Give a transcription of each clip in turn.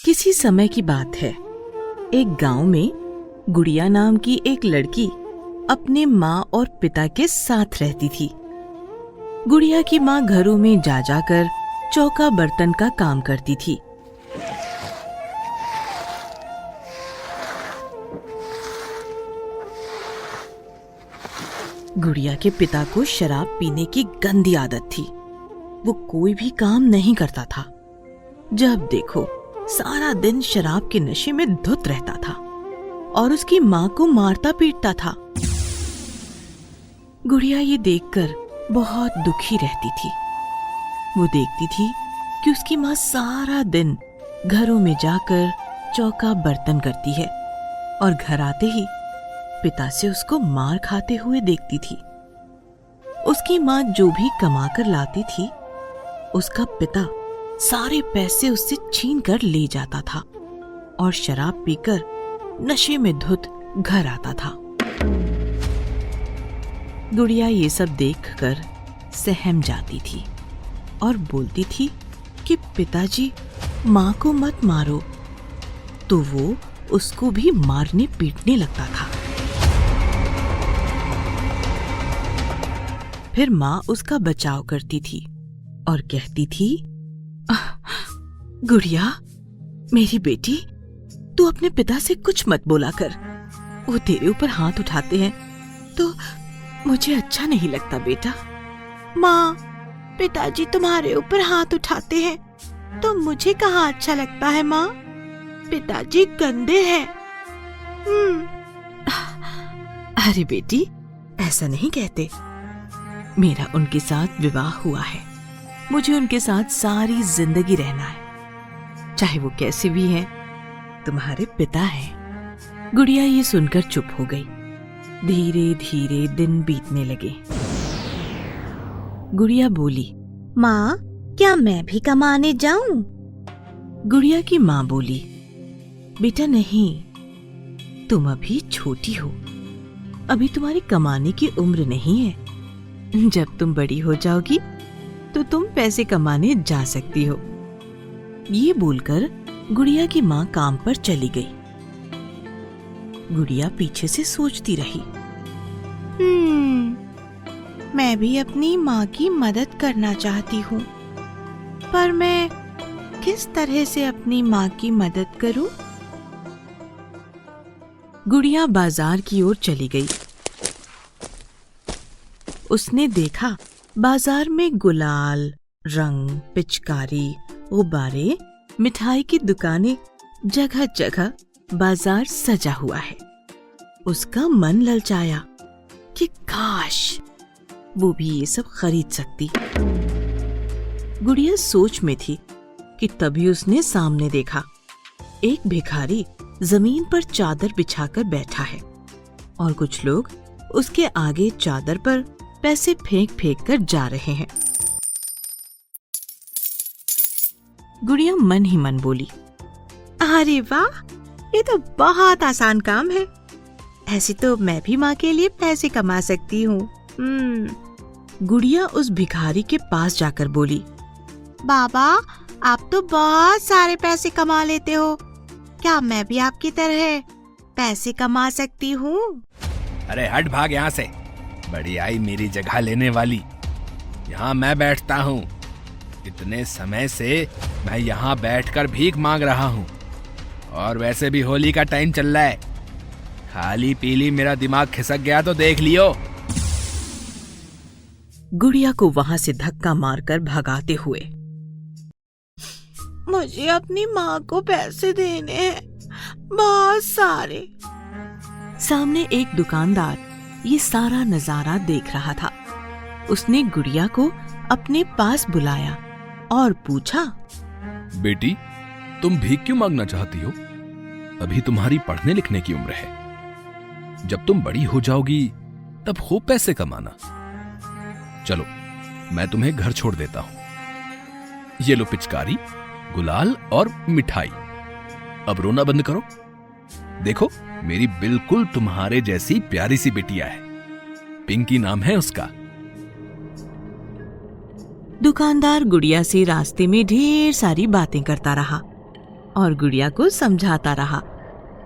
किसी समय की बात है। एक गांव में गुड़िया नाम की एक लड़की अपने माँ और पिता के साथ रहती थी। गुड़िया की माँ घरों में जा जाकर चौका बर्तन का काम करती थी। गुड़िया के पिता को शराब पीने की गंदी आदत थी। वो कोई भी काम नहीं करता था। जब देखो सारा दिन शराब के नशे में धुत रहता था और उसकी माँ को मारता पीटता था। गुड़िया ये देखकर बहुत दुखी रहती थी। वो देखती थी कि उसकी माँ सारा दिन घरों में जाकर चौका बर्तन करती है और घर आते ही पिता से उसको मार खाते हुए देखती थी। उसकी माँ जो भी कमा कर लाती थी, उसका पिता सारे पैसे उससे छीन कर ले जाता था और शराब पीकर नशे में धुत घर आता था। गुड़िया ये सब देखकर सहम जाती थी और बोलती थी कि पिताजी माँ को मत मारो, तो वो उसको भी मारने पीटने लगता था। फिर माँ उसका बचाव करती थी और कहती थी, गुड़िया मेरी बेटी, तू अपने पिता से कुछ मत बोला कर। वो तेरे ऊपर हाथ उठाते हैं तो मुझे अच्छा नहीं लगता बेटा। माँ, पिताजी तुम्हारे ऊपर हाथ उठाते हैं तो मुझे कहाँ अच्छा लगता है माँ। पिताजी गंदे हैं। अरे बेटी, ऐसा नहीं कहते। मेरा उनके साथ विवाह हुआ है। मुझे उनके साथ सारी जिंदगी रहना है, चाहे वो कैसे भी हैं, तुम्हारे पिता हैं। गुड़िया ये सुनकर चुप हो गई। धीरे धीरे दिन बीतने लगे। गुड़िया बोली, माँ, क्या मैं भी कमाने जाऊं? गुड़िया की माँ बोली, बेटा नहीं, तुम अभी छोटी हो, अभी तुम्हारी कमाने की उम्र नहीं है। जब तुम बड़ी हो जाओगी तो तुम पैसे कमाने जा सकती हो। ये बोलकर गुड़िया की माँ काम पर चली गई। गुड़िया पीछे से सोचती रही, मैं भी अपनी माँ की मदद करना चाहती हूँ, पर मैं किस तरह से अपनी माँ की मदद करूँ? गुड़िया बाजार की ओर चली गई। उसने देखा बाजार में गुलाल, रंग, पिचकारी, गुब्बारे, मिठाई की दुकानें, जगह जगह बाजार सजा हुआ है। उसका मन ललचाया कि काश वो भी ये सब खरीद सकती। गुड़िया सोच में थी कि तभी उसने सामने देखा एक भिखारी जमीन पर चादर बिछाकर बैठा है और कुछ लोग उसके आगे चादर पर पैसे फेंक फेंक कर जा रहे हैं। गुड़िया मन ही मन बोली, अरे वाह, ये तो बहुत आसान काम है। ऐसे तो मैं भी माँ के लिए पैसे कमा सकती हूँ। गुड़िया उस भिखारी के पास जाकर बोली, बाबा, आप तो बहुत सारे पैसे कमा लेते हो, क्या मैं भी आपकी तरह पैसे कमा सकती हूँ? अरे हट, भाग यहाँ से। बड़ी आई मेरी जगह लेने वाली। यहाँ मैं बैठता हूँ। इतने समय से मैं यहाँ बैठकर भीख मांग रहा हूँ और वैसे भी होली का टाइम चल रहा है। खाली पीली मेरा दिमाग खिसक गया तो देख लियो। गुड़िया को वहां से धक्का मारकर भगाते हुए, मुझे अपनी माँ को पैसे देने हैं, बहुत सारे। सामने एक दुकानदार ये सारा नजारा देख रहा था। उसने गुड़िया को अपने पास बुलाया और पूछा, बेटी, तुम भीख क्यों मांगना चाहती हो? अभी तुम्हारी पढ़ने लिखने की उम्र है। जब तुम बड़ी हो जाओगी तब खूब पैसे कमाना। चलो, मैं तुम्हें घर छोड़ देता हूं। ये लो पिचकारी, गुलाल और मिठाई। अब रोना बंद करो। देखो, मेरी बिल्कुल तुम्हारे जैसी प्यारी सी बिटिया है। पिंकी नाम है उसका। दुकानदार गुड़िया से रास्ते में ढेर सारी बातें करता रहा और गुड़िया को समझाता रहा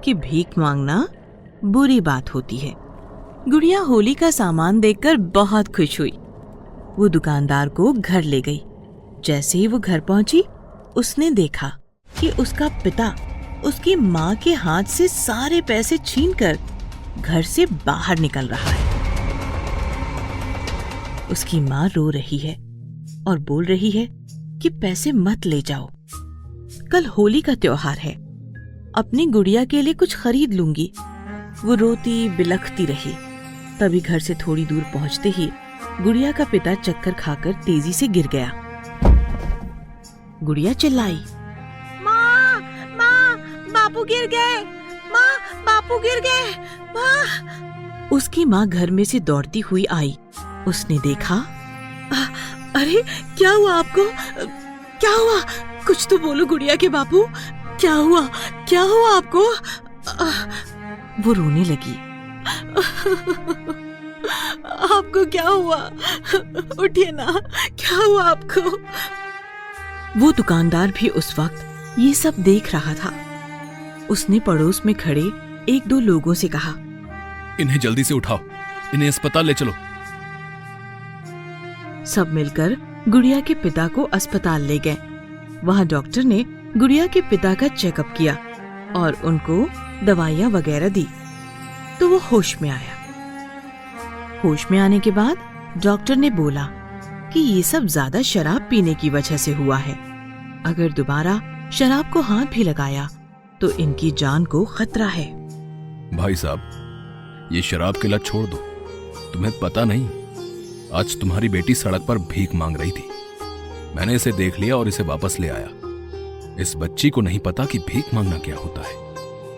कि भीख मांगना बुरी बात होती है। गुड़िया होली का सामान देखकर बहुत खुश हुई। वो दुकानदार को घर ले गई। जैसे ही वो घर पहुंची, उसने देखा कि उसका पिता उसकी माँ के हाथ से सारे पैसे छीनकर घर से बाहर निकल रहा है। उसकी माँ रो रही है और बोल रही है कि पैसे मत ले जाओ, कल होली का त्योहार है, अपनी गुड़िया के लिए कुछ खरीद लूंगी। वो रोती बिलखती रही। तभी घर से थोड़ी दूर पहुंचते ही गुड़िया का पिता चक्कर खाकर तेजी से गिर गया। गुड़िया चिल्लाई, माँ, माँ, बापू गिर गए, माँ, बापू गिर गए, माँ। उसकी माँ घर में से दौड़ती हुई आई। उसने देखा, अरे क्या हुआ आपको? क्या हुआ? कुछ तो बोलो गुड़िया के बापू, क्या हुआ? क्या हुआ आपको? वो रोने लगी। आपको क्या हुआ? उठिए ना, क्या हुआ आपको? वो दुकानदार भी उस वक्त ये सब देख रहा था। उसने पड़ोस में खड़े एक दो लोगों से कहा, इन्हें जल्दी से उठाओ, इन्हें अस्पताल ले चलो। सब मिलकर गुड़िया के पिता को अस्पताल ले गए। वहां डॉक्टर ने गुड़िया के पिता का चेकअप किया और उनको दवाइयां वगैरह दी तो वो होश में आया। होश में आने के बाद डॉक्टर ने बोला कि ये सब ज्यादा शराब पीने की वजह से हुआ है। अगर दोबारा शराब को हाथ भी लगाया तो इनकी जान को खतरा है। भाई साहब, ये शराब की लत छोड़ दो। तुम्हें पता नहीं, आज तुम्हारी बेटी सड़क पर भीख मांग रही थी। मैंने इसे देख लिया और इसे वापस ले आया। इस बच्ची को नहीं पता कि भीख मांगना क्या होता है।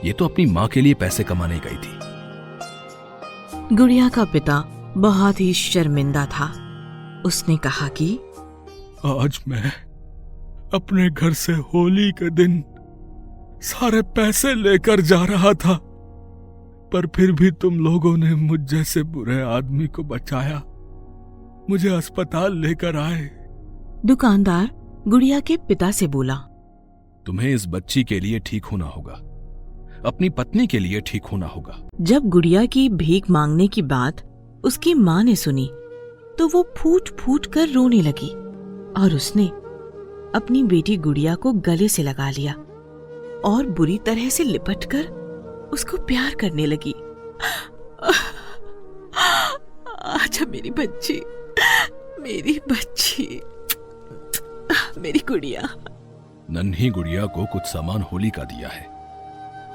ये तो अपनी माँ के लिए पैसे कमाने गई थी। गुड़िया का पिता बहुत ही शर्मिंदा था। उसने कहा कि आज मैं अपने घर से होली के दिन सारे पैसे लेकर जा रहा था, पर फिर भी तुम लोगों ने मुझ जैसे बुरे आदमी को बचाया, मुझे अस्पताल लेकर आए। दुकानदार गुड़िया के पिता से बोला, तुम्हें इस बच्ची के लिए ठीक होना होगा, अपनी पत्नी के लिए ठीक होना होगा। जब गुड़िया की भीख मांगने की बात उसकी माँ ने सुनी तो वो फूट फूट कर रोने लगी और उसने अपनी बेटी गुड़िया को गले से लगा लिया और बुरी तरह से लिपटकर उसको प्यार करने लगी। अच्छा मेरी बच्ची, मेरी बच्ची, मेरी गुड़िया। नन्ही गुड़िया को कुछ सामान होली का दिया है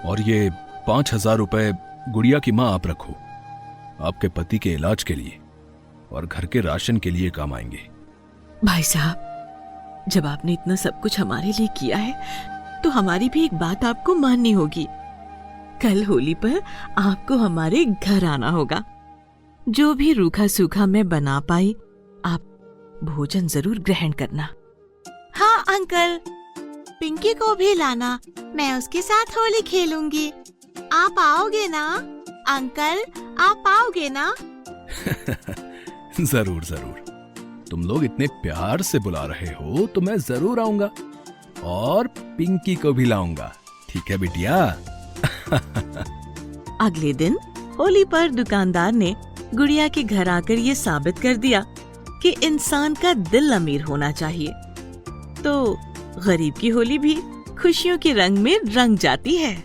और ये 5,000 रुपए गुड़िया की माँ आप रखो, आपके पति के इलाज के लिए और घर के राशन के लिए काम आएंगे। भाई साहब, जब आपने इतना सब कुछ हमारे लिए किया है तो हमारी भी एक बात आपको माननी होगी। कल होली पर आपको हमारे घर आना होगा। जो भी रूखा सूखा मैं बना पाई आप भोजन जरूर ग्रहण करना। हाँ अंकल, पिंकी को भी लाना, मैं उसके साथ होली खेलूंगी। आप आओगे ना अंकल? आप आओगे ना? जरूर जरूर, तुम लोग इतने प्यार से बुला रहे हो तो मैं जरूर आऊंगा और पिंकी को भी लाऊंगा। ठीक है बिटिया? अगले दिन होली पर दुकानदार ने गुड़िया के घर आकर ये साबित कर दिया कि इंसान का दिल अमीर होना चाहिए तो गरीब की होली भी खुशियों के रंग में रंग जाती है।